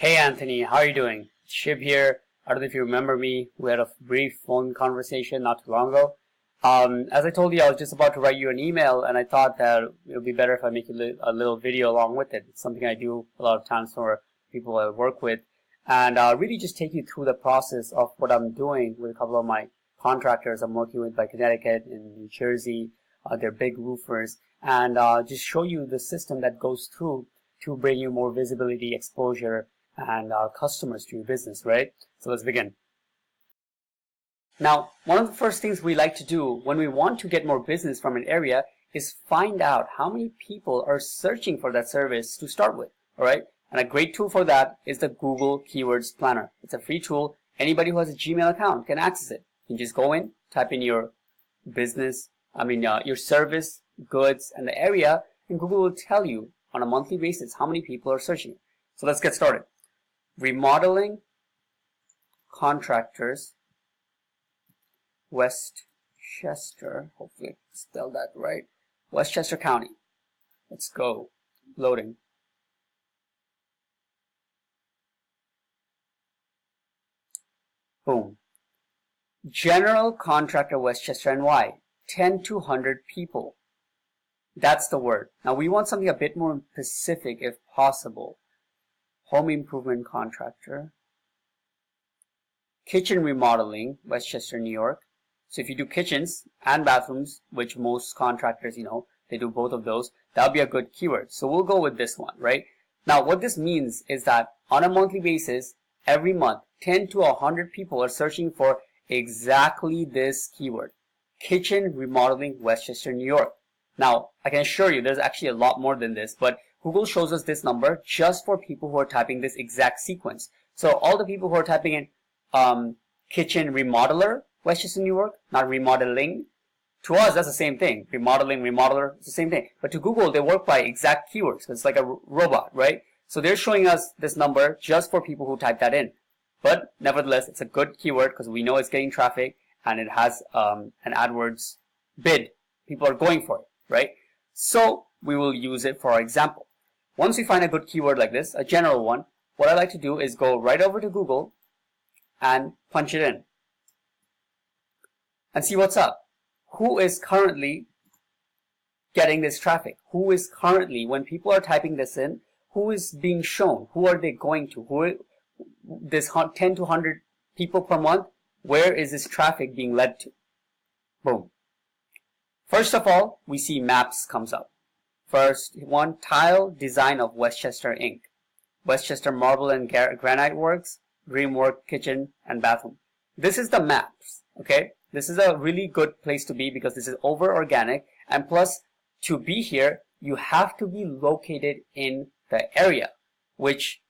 Hey Anthony, how are you doing? Shib here. I don't know if you remember me. We had a brief phone conversation not too long ago. As I told you, I was just about to write you an email, and I thought that it would be better if I make a little video along with it. It's something I do a lot of times for people I work with, and really just take you through the process of what I'm doing with a couple of my contractors I'm working with by Connecticut and New Jersey. They're big roofers, and just show you the system that goes through to bring you more visibility, exposure, and customers to your business, right? So let's begin. Now, one of the first things we like to do when we want to get more business from an area is find out how many people are searching for that service to start with, all right? And a great tool for that is the Google Keywords Planner. It's a free tool. Anybody who has a Gmail account can access it. You can just go in, type in your business, your service, goods, and the area, and Google will tell you on a monthly basis how many people are searching. So let's get started. Remodeling contractors, Westchester, hopefully I spelled that right, Westchester County. Let's go. Loading. Boom. General contractor Westchester NY, 10 to 100 people. That's the word. Now we want something a bit more specific if possible. Home improvement contractor, kitchen remodeling, Westchester, New York. So if you do kitchens and bathrooms, which most contractors, they do both of those, that'll be a good keyword. So we'll go with this one, right? Now what this means is that on a monthly basis, every month, 10 to 100 people are searching for exactly this keyword. Kitchen remodeling, Westchester, New York. Now, I can assure you there's actually a lot more than this, but Google shows us this number just for people who are typing this exact sequence. So all the people who are typing in kitchen remodeler, Westchester, New York, not remodeling. To us, that's the same thing. Remodeling, remodeler, it's the same thing. But to Google, they work by exact keywords. It's like a robot, right? So they're showing us this number just for people who type that in. But nevertheless, it's a good keyword because we know it's getting traffic and it has an AdWords bid. People are going for it, right? So we will use it for our example. Once we find a good keyword like this, a general one, what I like to do is go right over to Google and punch it in and see what's up. Who is currently getting this traffic? Who is currently, when people are typing this in, who is being shown? Who are they going to? This 10 to 100 people per month, where is this traffic being led to? Boom. First of all, we see maps comes up. First one, tile design of Westchester Inc. Westchester Marble and Granite Works, Dreamwork Kitchen and Bathroom. This is the maps, okay? This is a really good place to be because this is over organic, and plus to be here, you have to be located in the area, which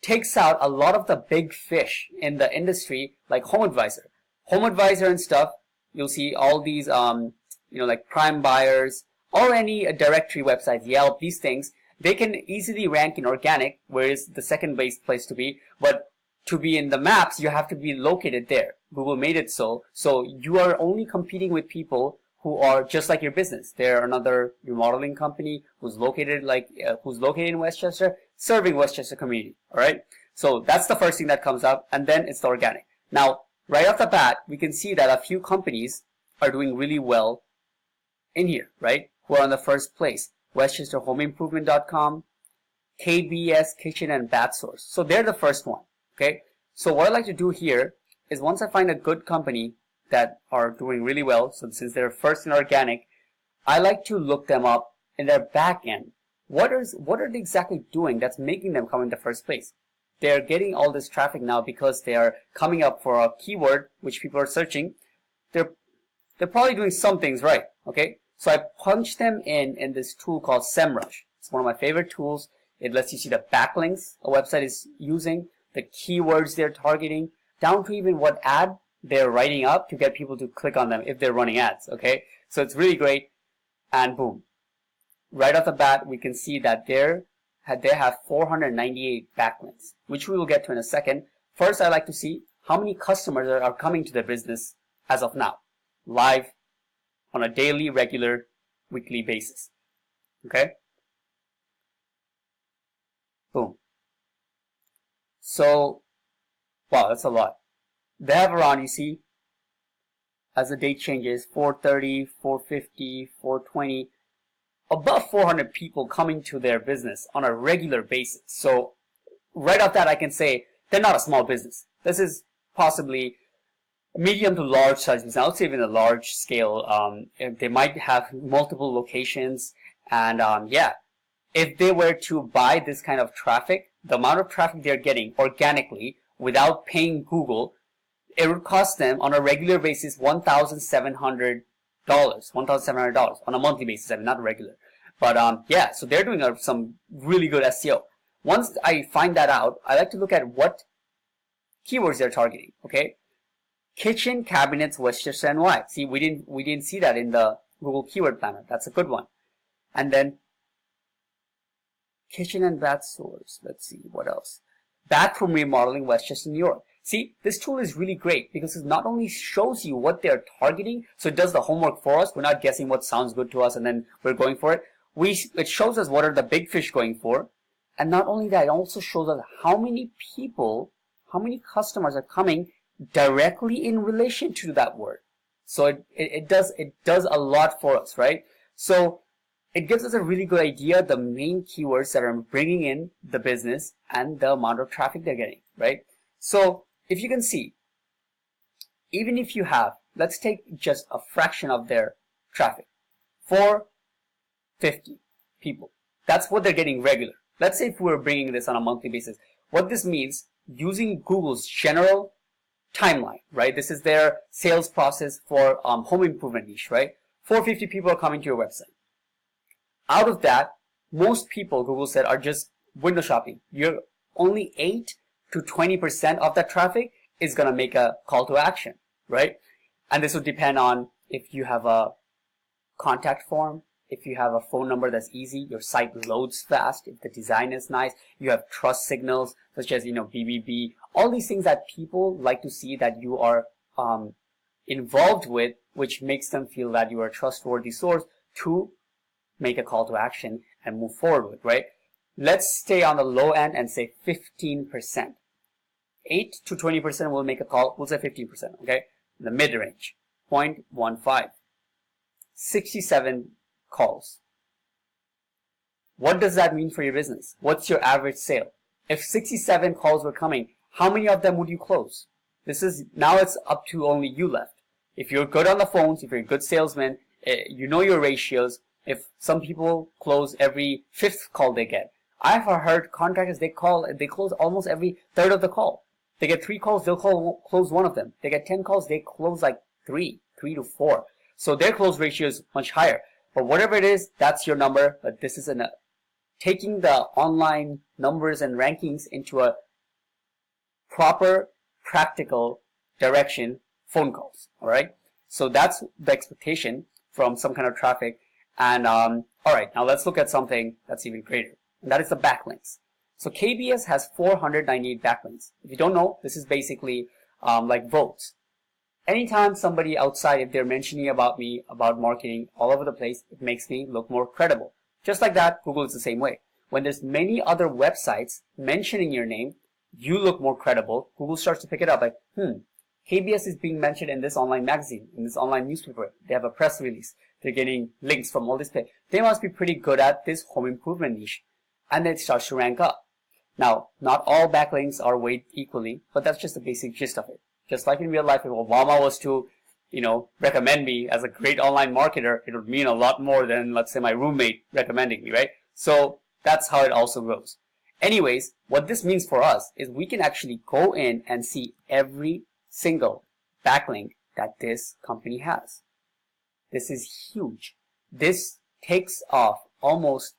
takes out a lot of the big fish in the industry like HomeAdvisor. HomeAdvisor and stuff, you'll see all these, like Prime Buyers, or any directory websites, Yelp, these things, they can easily rank in organic, whereas the second base place to be. But to be in the maps, you have to be located there. Google made it so. So you are only competing with people who are just like your business. They're another remodeling company who's located in Westchester, serving Westchester community. All right. So that's the first thing that comes up, and then it's the organic. Now, right off the bat, we can see that a few companies are doing really well in here, right? Who are on the first place. WestchesterHomeImprovement.com, KBS Kitchen and Bath Source. So they're the first one, okay? So what I like to do here is once I find a good company that are doing really well, so since they're first in organic, I like to look them up in their back end. What are they exactly doing that's making them come in the first place? They're getting all this traffic now because they are coming up for a keyword which people are searching. They're probably doing some things right, okay? So I punch them in this tool called SEMrush. It's one of my favorite tools. It lets you see the backlinks a website is using, the keywords they're targeting, down to even what ad they're writing up to get people to click on them if they're running ads, okay? So it's really great, and boom. Right off the bat, we can see that they have 498 backlinks, which we will get to in a second. First, I like to see how many customers are coming to their business as of now, live on a daily, regular, weekly basis. Okay? Boom. So, wow, that's a lot. They have around, you see, as the date changes, 430, 450, 420, above 400 people coming to their business on a regular basis. So right off that, I can say they're not a small business. This is possibly medium to large size business. I would say even a large scale. They might have multiple locations, and yeah, if they were to buy this kind of traffic, the amount of traffic they're getting organically without paying Google, it would cost them on a regular basis $1,700, $1,700 on a monthly basis. I mean, not regular, but yeah. So they're doing some really good SEO. Once I find that out, I like to look at what keywords they're targeting. Okay, kitchen cabinets, Westchester NY. See, we didn't see that in the Google Keyword Planner. That's a good one. And then kitchen and bath stores. Let's see what else. Bathroom remodeling, Westchester, New York. See, this tool is really great because it not only shows you what they're targeting, so it does the homework for us. We're not guessing what sounds good to us and then we're going for it. It shows us what are the big fish going for. And not only that, it also shows us how many people, how many customers are coming directly in relation to that word. So it does a lot for us, right? So it gives us a really good idea the main keywords that are bringing in the business and the amount of traffic they're getting, right? So if you can see, even if you have, let's take just a fraction of their traffic, 450 people. That's what they're getting regular. Let's say if we're bringing this on a monthly basis. What this means, using Google's general timeline, right? This is their sales process for home improvement niche, right? 450 people are coming to your website. Out of that, most people, Google said, are just window shopping. You're only 8 to 20% of that traffic is going to make a call to action, right? And this will depend on if you have a contact form, if you have a phone number that's easy, your site loads fast, if the design is nice, you have trust signals such as, BBB, all these things that people like to see that you are involved with, which makes them feel that you are a trustworthy source to make a call to action and move forward with, right? Let's stay on the low end and say 15%. 8 to 20% will make a call. We'll say 15%, okay? The mid-range, 0.15. 67 calls. What does that mean for your business? What's your average sale? If 67 calls were coming, how many of them would you close? Now it's up to only you left. If you're good on the phones, if you're a good salesman, you know your ratios. If some people close every 5th call they get. I've heard contractors, they close almost every 3rd of the call. They get 3 calls, they'll close 1 of them. They get 10 calls, they close like 3 to 4. So their close ratio is much higher. But whatever it is, that's your number. But this is taking the online numbers and rankings into a proper, practical direction, phone calls. All right. So that's the expectation from some kind of traffic. And all right, now let's look at something that's even greater, and that is the backlinks. So KBS has 498 backlinks. If you don't know, this is basically like votes. Anytime somebody outside, if they're mentioning about me, about marketing all over the place, it makes me look more credible. Just like that, Google is the same way. When there's many other websites mentioning your name, you look more credible. Google starts to pick it up like, KBS is being mentioned in this online magazine, in this online newspaper. They have a press release. They're getting links from all this place. They must be pretty good at this home improvement niche. And then it starts to rank up. Now, not all backlinks are weighed equally, but that's just the basic gist of it. Just like in real life, if Obama was to, recommend me as a great online marketer, it would mean a lot more than, let's say, my roommate recommending me, right? So that's how it also goes. Anyways, what this means for us is we can actually go in and see every single backlink that this company has. This is huge. This takes off almost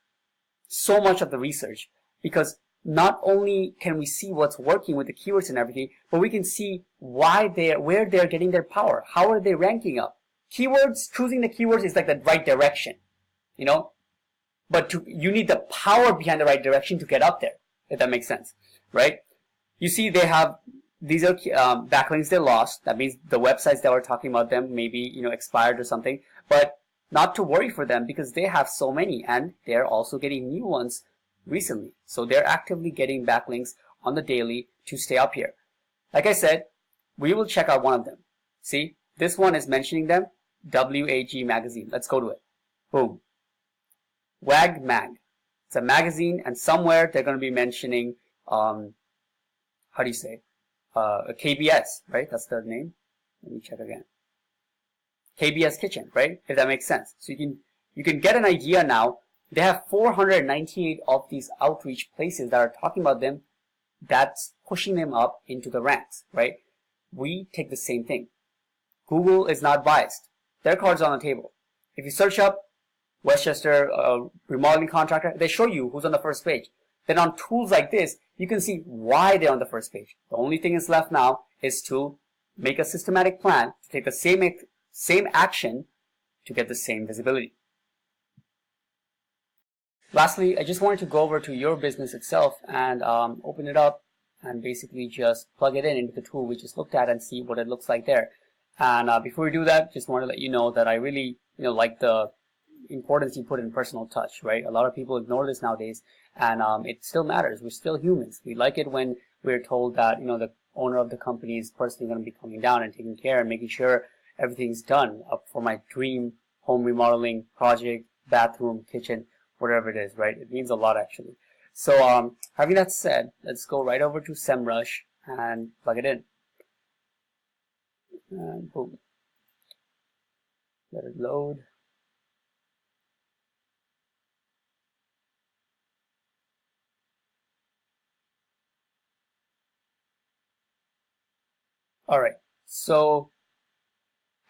so much of the research because not only can we see what's working with the keywords and everything, but we can see where they're getting their power. How are they ranking up? Keywords, choosing the keywords is like the right direction, but you need the power behind the right direction to get up there, if that makes sense, right? You see these are backlinks they lost. That means the websites that were talking about them maybe, expired or something, but not to worry for them because they have so many and they're also getting new ones recently. So they're actively getting backlinks on the daily to stay up here. Like I said, we will check out one of them. See, this one is mentioning them, WAG magazine. Let's go to it. Boom. WAG Mag. It's a magazine, and somewhere they're going to be mentioning, how do you say, KBS, right? That's the name. Let me check again. KBS Kitchen, right? If that makes sense. So you can get an idea now. They have 498 of these outreach places that are talking about them. That's pushing them up into the ranks, right? We take the same thing. Google is not biased. Their cards are on the table. If you search up Westchester remodeling contractor, they show you who's on the first page. Then on tools like this, you can see why they're on the first page. The only thing is left now is to make a systematic plan to take the same action to get the same visibility. Lastly, I just wanted to go over to your business itself and open it up and basically just plug it in into the tool we just looked at and see what it looks like there. And before we do that, just want to let you know that I really like the importance you put in personal touch, right? A lot of people ignore this nowadays, and it still matters. We're still humans. We like it when we're told that the owner of the company is personally going to be coming down and taking care and making sure everything's done up for my dream home remodeling project, bathroom, kitchen, whatever it is, right? It means a lot, actually. So having that said, let's go right over to SEMrush and plug it in. And boom. Let it load. All right, so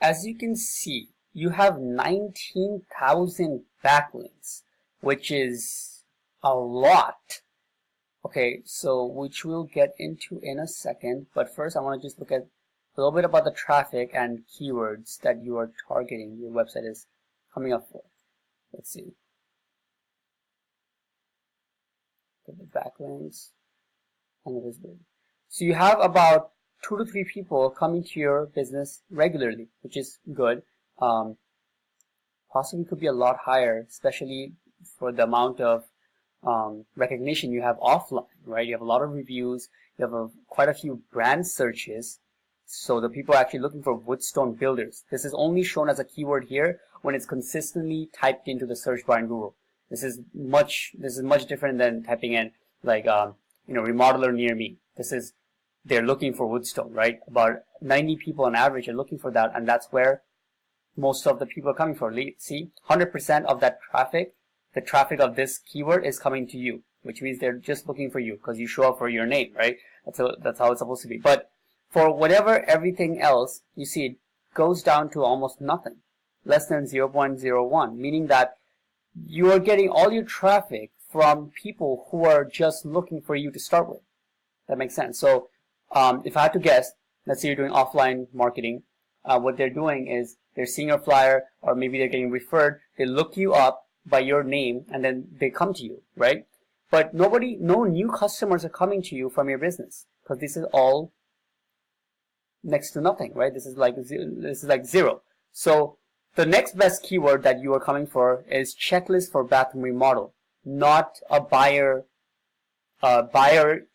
as you can see, you have 19,000 backlinks, which is a lot. Okay, so which we'll get into in a second, but first I want to just look at a little bit about the traffic and keywords that you are targeting, your website is coming up for. Let's see. Get the backlinks and the visibility. So you have about 2 to 3 people coming to your business regularly, which is good. Possibly could be a lot higher, especially for the amount of recognition you have offline, right? You have a lot of reviews, you have quite a few brand searches. So the people are actually looking for Woodstone Builders. This is only shown as a keyword here when it's consistently typed into the search bar in Google. This is much different than typing in like remodeler near me. They're looking for Woodstone, right? About 90 people on average are looking for that, and that's where most of the people are coming for. See, 100% of that traffic, the traffic of this keyword is coming to you, which means they're just looking for you because you show up for your name, right? That's how it's supposed to be. But for whatever everything else, you see it goes down to almost nothing, less than 0.01, meaning that you are getting all your traffic from people who are just looking for you to start with. That makes sense. So if I had to guess, let's say you're doing offline marketing, what they're doing is they're seeing your flyer, or maybe they're getting referred, they look you up by your name, and then they come to you, right? But no new customers are coming to you from your business, because this is all next to nothing, right? This is like zero. So the next best keyword that you are coming for is checklist for bathroom remodel, not a buyer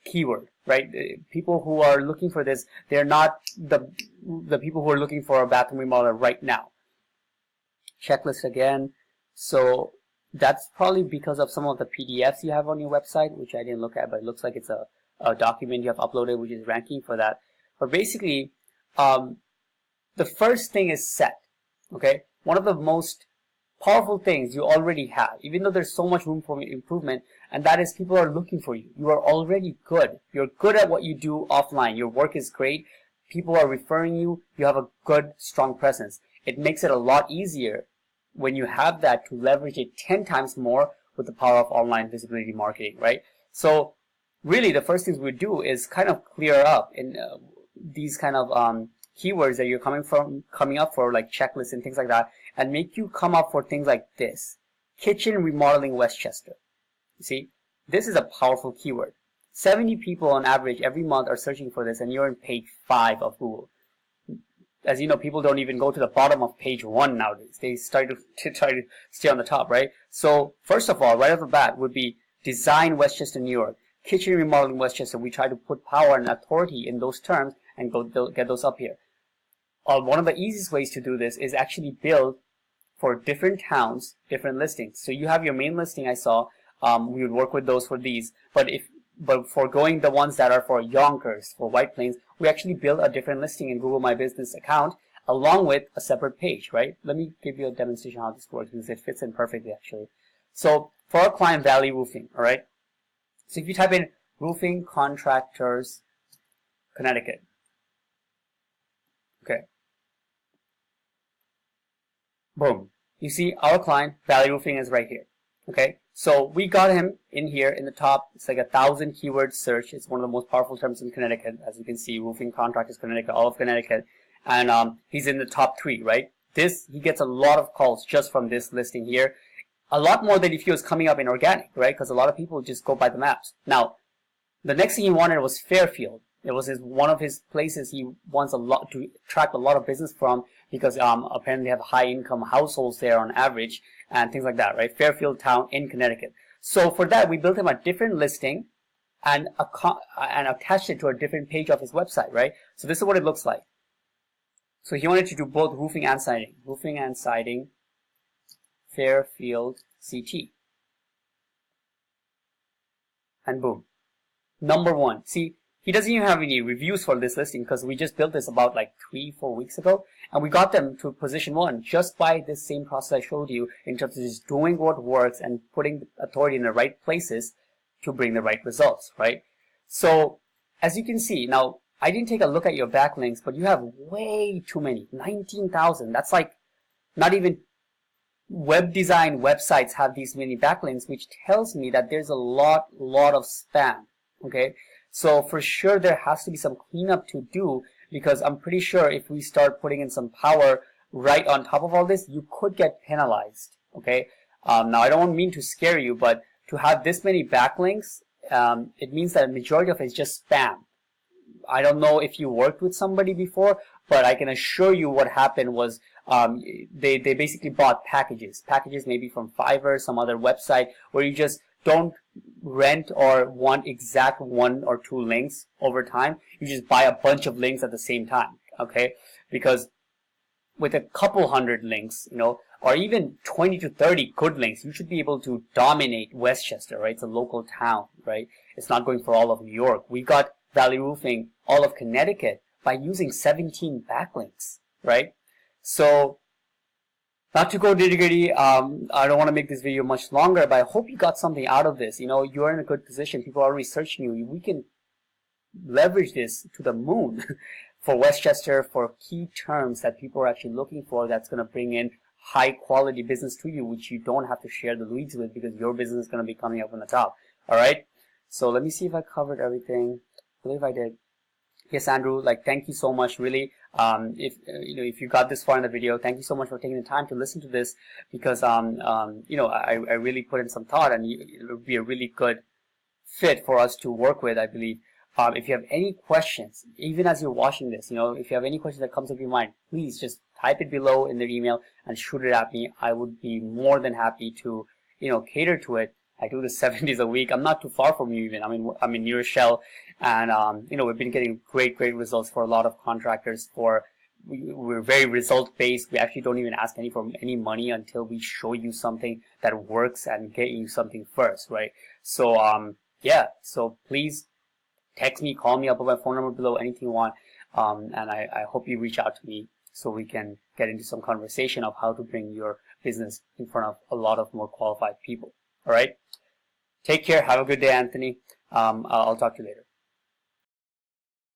keyword, right? People who are looking for this, they're not the people who are looking for a bathroom remodeler right now. Checklist again. So that's probably because of some of the PDFs you have on your website, which I didn't look at, but it looks like it's a document you have uploaded, which is ranking for that. But basically, the first thing is set. Okay, one of the most powerful things you already have, even though there's so much room for improvement, and that is people are looking for you. You are already good. You're good at what you do offline. Your work is great. People are referring you. You have a good, strong presence. It makes it a lot easier when you have that to leverage it 10 times more with the power of online visibility marketing, right? So really the first things we do is kind of clear up in these kind of keywords that you're coming up for, like checklists and things like that, and make you come up for things like this: kitchen remodeling Westchester. You see, this is a powerful keyword. 70 people on average every month are searching for this, and you're in page 5 of Google. As you know, people don't even go to the bottom of page 1 nowadays. They start to try to stay on the top, right? So first of all, right off the bat would be design Westchester, New York. kitchen remodeling Westchester, we try to put power and authority in those terms and get those up here. One of the easiest ways to do this is actually build for different towns, different listings. So you have your main listing I saw, we would work with those for these, but for going the ones that are for Yonkers, for White Plains, we actually build a different listing in Google My Business account along with a separate page, right? Let me give you a demonstration how this works because it fits in perfectly actually. So for our client Valley Roofing, all right? So if you type in roofing contractors, Connecticut, okay, boom. You see our client Valley Roofing is right here, okay? So we got him in here in the top. It's like 1,000 keyword search. It's one of the most powerful terms in Connecticut. As you can see, roofing contractors Connecticut, all of Connecticut. And he's in the top 3, right? He gets a lot of calls just from this listing here. A lot more than if he was coming up in organic, right? Because a lot of people just go by the maps. Now, the next thing he wanted was Fairfield. It was one of his places he wants to attract a lot of business from because apparently they have high income households there on average and things like that, right? Fairfield town in Connecticut. So for that, we built him a different listing and attached it to a different page of his website, right? So this is what it looks like. So he wanted to do both roofing and siding, Fairfield CT. And boom. Number 1. See, he doesn't even have any reviews for this listing because we just built this about like 3-4 weeks ago. And we got them to position 1 just by this same process I showed you in terms of just doing what works and putting authority in the right places to bring the right results, right? So as you can see, now I didn't take a look at your backlinks, but you have way too many, 19,000. That's like not even web design websites have these many backlinks, which tells me that there's a lot of spam, okay? So for sure there has to be some cleanup to do because I'm pretty sure if we start putting in some power right on top of all this, you could get penalized, okay? Now I don't mean to scare you, but to have this many backlinks, it means that a majority of it is just spam. I don't know if you worked with somebody before, but I can assure you what happened was they basically bought packages maybe from Fiverr, some other website where you just don't rent or want exact 1 or 2 links over time. You just buy a bunch of links at the same time, okay? Because with a couple hundred links, you know, or even 20 to 30 good links, you should be able to dominate Westchester, right? It's a local town, right? It's not going for all of New York. We got Valley Roofing all of Connecticut by using 17 backlinks, right? So not to go nitty-gritty, I don't want to make this video much longer, but I hope you got something out of this. You know, you're in a good position. People are already searching you. We can leverage this to the moon for Westchester, for key terms that people are actually looking for that's going to bring in high quality business to you, which you don't have to share the leads with because your business is going to be coming up on the top. All right. So let me see if I covered everything. I believe I did. Yes, Andrew, like, thank you so much, really. If you got this far in the video, thank you so much for taking the time to listen to this because, I really put in some thought and it would be a really good fit for us to work with, I believe. If you have any questions, even as you're watching this, if you have any questions that comes up in your mind, please just type it below in the email and shoot it at me. I would be more than happy to, cater to it. I do this 7 days a week. I'm not too far from you even. I'm in New Rochelle, and we've been getting great results for a lot of contractors. We're very result based. We actually don't even ask for any money until we show you something that works and get you something first, right? So so please text me, call me up on my phone number below, anything you want. And I hope you reach out to me so we can get into some conversation of how to bring your business in front of a lot of more qualified people. All right. Take care. Have a good day, Anthony. I'll talk to you later.